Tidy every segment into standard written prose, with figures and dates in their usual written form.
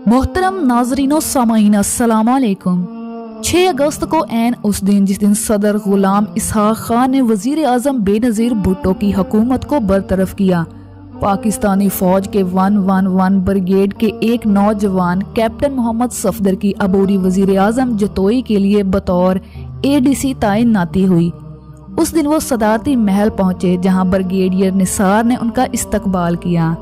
मोहतरम नाजरीन और सामाईन अस्सलाम वालेकुम। 6 अगस्त को ऐन उस दिन जिस दिन सदर गुलाम इसहाक खान ने वजीर आजम बेनज़ीर भुट्टो की हुकूमत को बरतरफ किया, पाकिस्तानी फौज के 111 ब्रिगेड के एक नौजवान कैप्टन मोहम्मद सफदर की अबूरी वजीर आजम जतोई के लिए बतौर ADC तैनाती हुई। उस दिन वो सदारती महल पहुंचे जहां ब्रिगेडियर निसार ने उनका इस्तकबाल किया।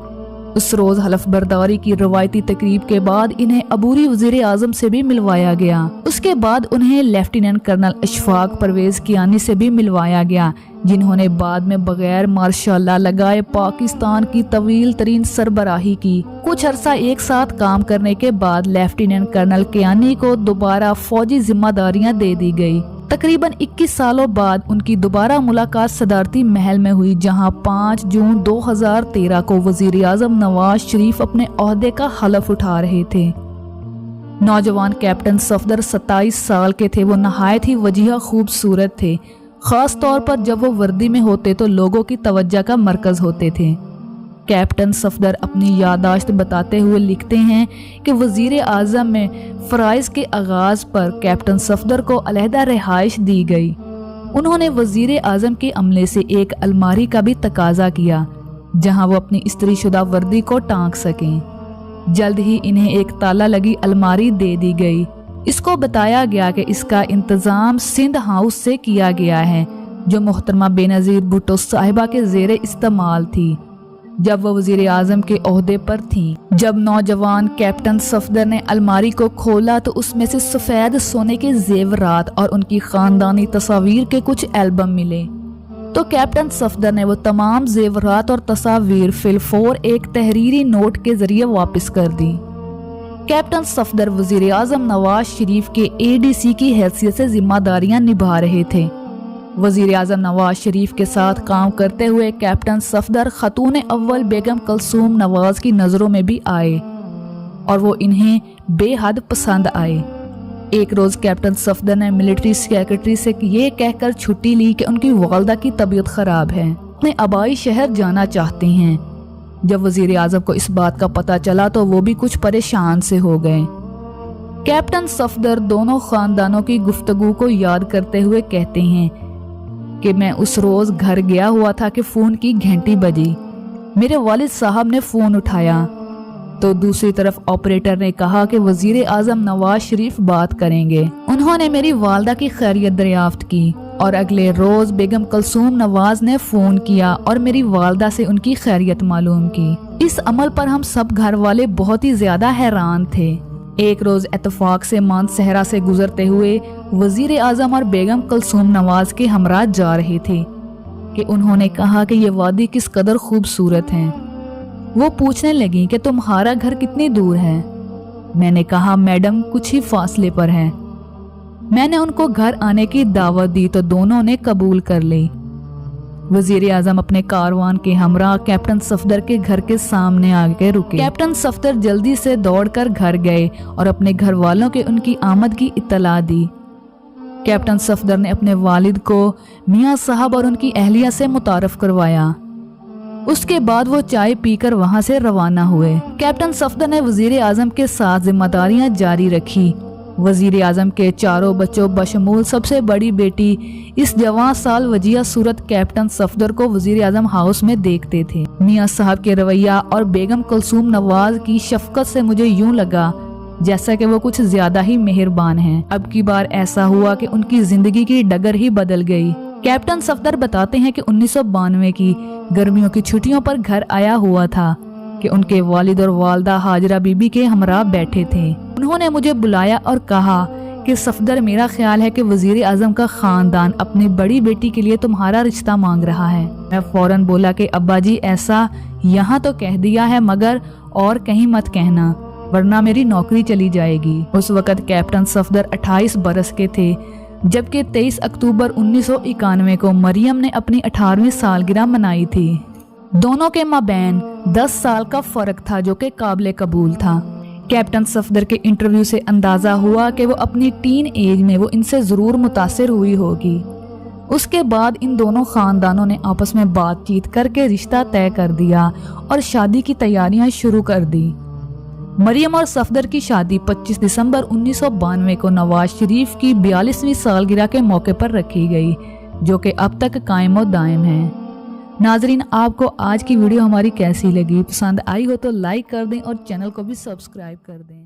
उस रोज हलफ बर्दारी की रवायती तकरीब के बाद इन्हें अबूरी वजीर आजम से भी मिलवाया गया। उसके बाद उन्हें लेफ्टिनेंट कर्नल अशफाक परवेज कियानी से भी मिलवाया गया, जिन्होंने बाद में बगैर मार्शाल्लाह लगाए पाकिस्तान की तवील तरीन सरबराही की। कुछ अरसा एक साथ काम करने के बाद लेफ्टिनेंट कर्नल कियानी को दोबारा फौजी जिम्मेदारियां दे दी गई। तकरीबन 21 सालों बाद उनकी दोबारा मुलाकात सदारती महल में हुई, जहां 5 जून 2013 को वजीर आजम नवाज शरीफ अपने ओहदे का हलफ उठा रहे थे। नौजवान कैप्टन सफदर 27 साल के थे। वो नहायत ही वजीहा खूबसूरत थे, खास तौर पर जब वो वर्दी में होते तो लोगों की तवज्जो का मरकज होते थे। कैप्टन सफदर अपनी यादाश्त बताते हुए लिखते हैं कि वजीर आजम में फ़राइज़ के आगाज़ पर कैप्टन सफदर को अलहदा रिहाइश दी गई। उन्होंने वजीर आजम के अमले से एक अलमारी का भी तकाजा किया जहां वो अपनी इस्त्रीशुदा वर्दी को टांग सकें। जल्द ही इन्हें एक ताला लगी अलमारी दे दी गई। इसको बताया गया कि इसका इंतज़ाम सिंध हाउस से किया गया है, जो मोहतरमा बेनज़ीर भुट्टो साहिबा के ज़ेरे इस्तेमाल थी जब वह वजीर आजम के ओहदे पर थी। जब नौजवान कैप्टन सफदर ने अलमारी को खोला तो उसमें से सफ़ेद सोने के जेवरात और उनकी ख़ानदानी तस्वीर के कुछ एल्बम मिले। तो कैप्टन सफदर ने वो तमाम जेवरात और तस्वीर फिलफोर एक तहरीरी नोट के जरिए वापस कर दी। कैप्टन सफदर वजीर आजम नवाज शरीफ के ADC की हैसियत से जिम्मेदारियां निभा रहे थे। वजीर आजम नवाज शरीफ के साथ काम करते हुए कैप्टन सफदर खतून अव्वल बेगम कलसूम नवाज की नज़रों में भी आए और वो इन्हें बेहद पसंद आए। एक रोज़ कैप्टन सफदर ने मिलिट्री सेक्रेटरी से ये कहकर छुट्टी ली कि उनकी वालदा की तबीयत ख़राब है, अपने आबाई शहर जाना चाहते हैं। जब वजीर आजम को इस बात का पता चला तो वो भी कुछ परेशान से हो गए। कैप्टन सफदर दोनों ख़ानदानों की गुफ्तगू को याद करते हुए कहते हैं कि मैं उस रोज घर गया हुआ था कि फोन की घंटी बजी। मेरे वालिद साहब ने फोन उठाया तो दूसरी तरफ ऑपरेटर ने कहा कि वजीर आजम नवाज शरीफ बात करेंगे। उन्होंने मेरी वालदा की खैरियत दरियाफ्त की और अगले रोज बेगम कलसूम नवाज ने फोन किया और मेरी वालदा से उनकी खैरियत मालूम की। इस अमल पर हम सब घर वाले बहुत ही ज्यादा हैरान थे। एक रोज इत्तेफाक से मानसहरा से गुजरते हुए वजीर आजम और बेगम कलसूम नवाज के हमरा जा रहे थे कि उन्होंने कहा कि ये वादी किस कदर खूबसूरत है। वो पूछने लगी कि तुम्हारा घर कितनी दूर है। मैंने कहा मैडम कुछ ही फासले पर है। मैंने उनको घर आने की दावत दी तो दोनों ने कबूल कर ली। वजीर आजम अपने कारवान के हमरा कैप्टन सफदर के घर के सामने आके रुके। कैप्टन सफदर जल्दी से दौड़कर घर गए और अपने घर वालों के उनकी आमद की इत्तला दी। कैप्टन सफदर ने अपने वालिद को मियाँ साहब और उनकी अहलिया से मुतारफ करवाया। उसके बाद वो चाय पीकर वहां से रवाना हुए। कैप्टन सफदर ने वजीर आजम के साथ जिम्मेदारियां जारी रखी। वजीर आजम के चारों बच्चों बशमूल सबसे बड़ी बेटी इस जवान साल वजिया सूरत कैप्टन सफदर को वजीर आजम हाउस में देखते थे। मियाँ साहब के रवैया और बेगम कलसूम नवाज की शफकत से मुझे यूं लगा जैसा कि वो कुछ ज्यादा ही मेहरबान हैं। अब की बार ऐसा हुआ कि उनकी जिंदगी की डगर ही बदल गई। कैप्टन सफदर बताते हैं कि 1992 की गर्मियों की छुट्टियों पर घर आया हुआ था कि उनके वालिद और वालदा हाजरा बीबी के हमरा बैठे थे। उन्होंने मुझे बुलाया और कहा कि सफदर, मेरा ख्याल है कि वजीर आजम का खानदान अपनी बड़ी बेटी के लिए तुम्हारा रिश्ता मांग रहा है। मैं फौरन बोला कि अब्बा जी ऐसा यहाँ तो कह दिया है मगर और कहीं मत कहना वरना मेरी नौकरी चली जाएगी। उस वक्त कैप्टन सफदर 28 बरस के थे, जबकि 23 अक्टूबर 1991 को मरियम ने अपनी 18वीं सालगिरह मनाई थी। दोनों के माबैन 10 साल का फर्क था जो कि काबिल कबूल था। कैप्टन सफदर के इंटरव्यू से अंदाजा हुआ कि वो अपनी टीन एज में वो इनसे जरूर मुतासिर हुई होगी। उसके बाद इन दोनों खानदानों ने आपस में बातचीत करके रिश्ता तय कर दिया और शादी की तैयारियां शुरू कर दी। مریم اور صفدر کی شادی 25 دسمبر 1992 کو نواز شریف کی 42ویں سالگرہ کے موقع پر رکھی گئی، جو کہ اب تک قائم و دائم ہے۔ ناظرین، آپ کو آج کی ویڈیو ہماری کیسی لگی؟ پسند آئی ہو تو لائک کر دیں اور چینل کو بھی سبسکرائب کر دیں۔